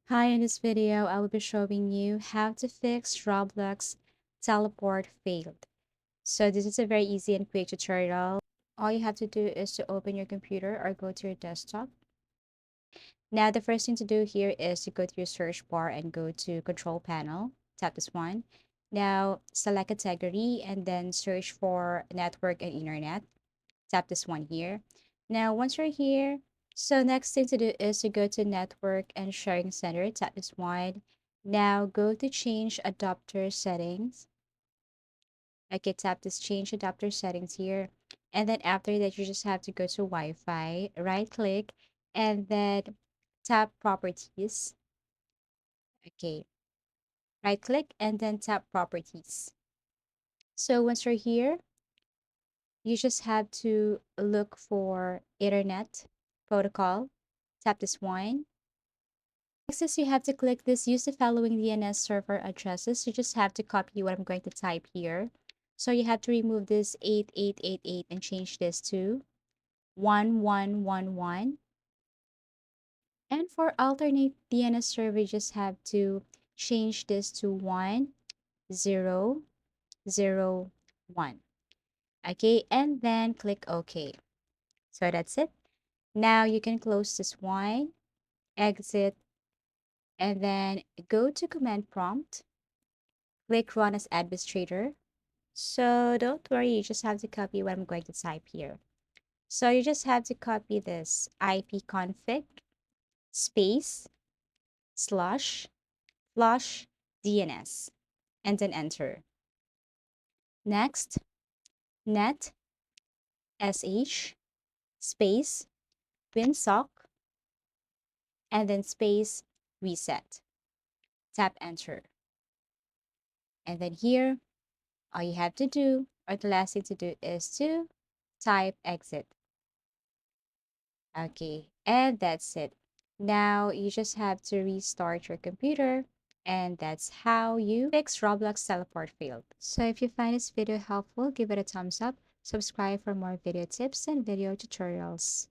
Hi, in this video, I will be showing you how to fix Roblox teleport failed. So this is a very easy and quick tutorial. All you have to do is to open your computer or go to your desktop. Now, the first thing to do here is to go to your search bar and go to control panel. Tap this one. Now, select category and then search for network and internet. Tap this one here. Now, once you're here, so next thing to do is to go to network and sharing center. Tap this one. Now go to change adapter settings. Okay, tap this change adapter settings here. And then after that, you just have to go to Wi-Fi, right click, and then tap properties. Okay, right click and then tap properties. So once you're here, you just have to look for internet protocol. Tap this one. Next is you have to click this use the following DNS server addresses. You just have to copy what I'm going to type here. So you have to remove this 8888 and change this to 1111. And for alternate DNS server, you just have to change this to 1001. Okay, and then click OK. So that's it. Now you can close this one, exit, and then go to command prompt, click run as administrator. So don't worry, you just have to copy what I'm going to type here. So you just have to copy this ipconfig space slash flush DNS and then enter. Next, net sh space winsock and then space reset. Tap enter. And then here, all you have to do, or the last thing to do, is to type exit. Okay, and that's it. Now you just have to restart your computer, and that's how you fix Roblox teleport failed. So if you find this video helpful, give it a thumbs up, subscribe for more video tips and video tutorials.